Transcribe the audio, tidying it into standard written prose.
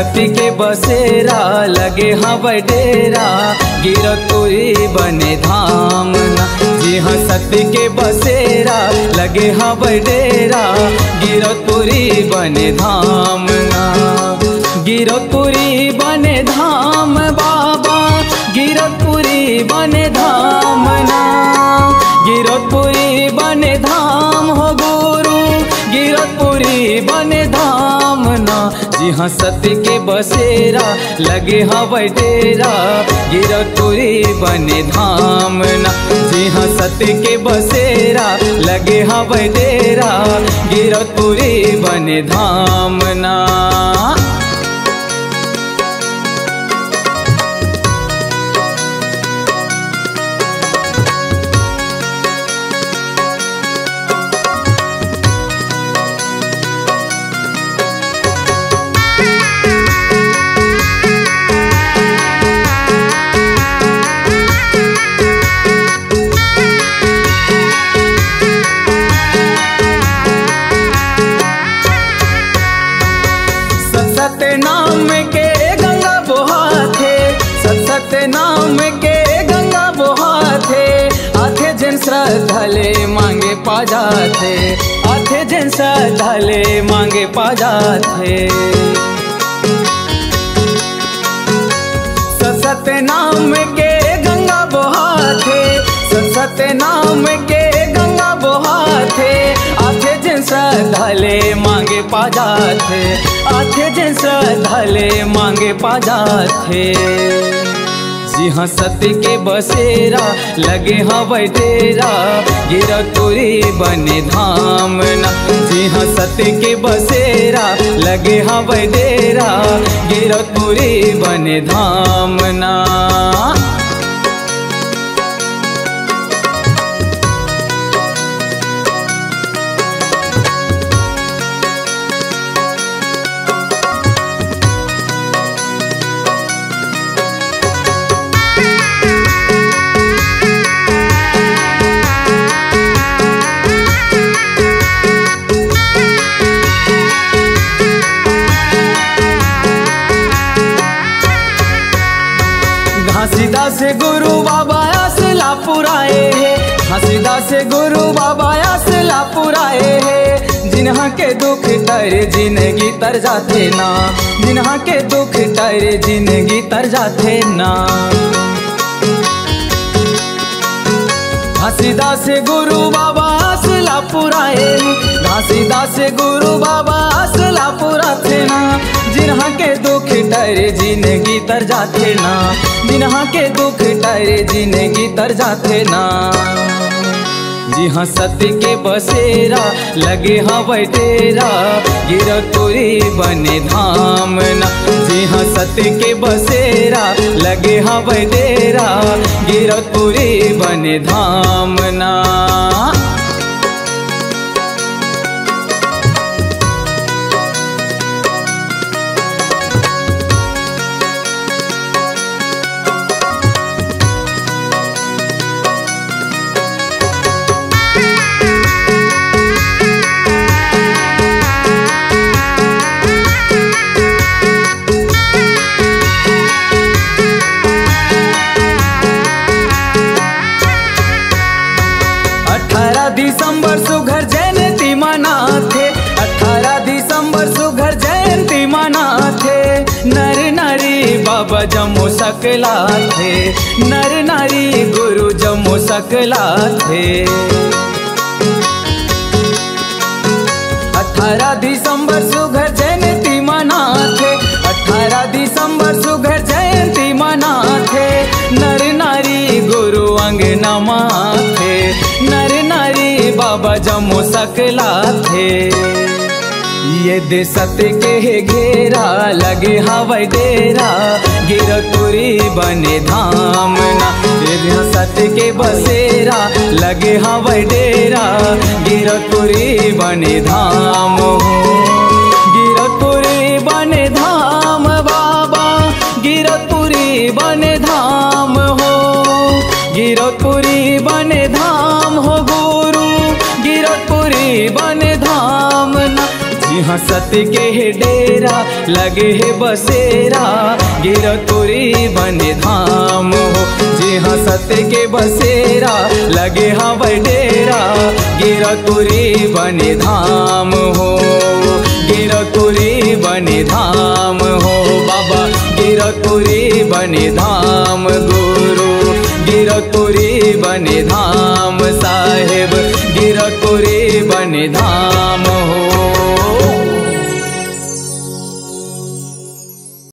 सती के बसेरा लगे हवै डेरा गिरतपुरी बने धाम ना। जी हाँ सती के बसेरा लगे हवै डेरा गिरतपुरी बने धाम ना। गिरतपुरी बने धाम बाबा गिरतपुरी बने धाम ना। गिरतपुरी बने धाम हो गुरु गिरतपुरी बने धाम ना। जी हाँ सती के बसेरा लगे हवै डेरा गिरतपुरी बने धाम ना। जी हाँ सती के बसेरा लगे हवै डेरा गिरतपुरी बने धाम ना। नाम के गंगा बहाथे सत नाम के गंगा बहाथे आथे जिन श्रद्धाले मांगे पा जाथे। आथे जिन श्रद्धाले मांगे पा जाथे। सत नाम के गंगा बहाथे सत नाम के गंगा बहाथे आथे जिन श्रद्धाले मांगे पा जाथे। आथे जिन श्रद्धाले मांगे पा जाथे। जी हाँ सती के बसेरा लगे हवै डेरा गिरतपुरी बने धाम ना। जी हाँ सती के बसेरा लगे हवै डेरा गिरतपुरी बने धाम ना। घासीदास गुरु बाबा असला पुराए है। घासीदास गुरु बाबा असला पुराए है। जिन्हा के दुख तर जिंदगी तर जाते ना। जिन्हा के दुख तर जिंदगी तर जाते ना। घासीदास गुरु बाबा असला पुराए। घासीदास गुरु बाबा असला पुराते ना। जिन्हा के दुख तर जिंदगी तर जाते ना। जिन्हा के दुख तर जिंदगी तर जाते ना। जी हाँ सती के बसेरा लगे हवै डेरा गिरतपुरी बने धाम ना। जी हाँ सती के बसेरा लगे हवै डेरा गिरतपुरी बने धाम ना। दिसंबर सुघर जयंती मनाथे। 18 दिसंबर सुघर जयंती मनाथे। नर नारी बाबा जमो सकला थे। नर नारी गुरु जमो सकला थे। 18 दिसंबर सुघर जयंती मनाथे। 18 दिसंबर सुघर जयंती मनाथे। नर नारी गुरु अंगना माथे। नर नारी बाबा जमो सकला थे। ये दे सती के घेरा लगे हवै डेरा गिरतपुरी बने धाम ना। ये दे सती के बसेरा लगे हवै डेरा गिरतपुरी बने धाम हो। गिरतपुरी बने धाम बाबा गिरतपुरी बने धाम हो। गिरतपुरी बने धाम हो गुरु गिरतपुरी बने धाम ना। जी जहाँ सत्य के डेरा लगे है बसेरा, गिरतुरी बने धाम हो। जहाँ सत्य के बसेरा लगे हाँ डेरा, गिरतुरी बने धाम हो। गिरतुरी बने धाम हो बाबा, गिरतुरी बने धाम गुरु, गिरतुरी बने धाम साहेब, गिरतुरी बने धाम।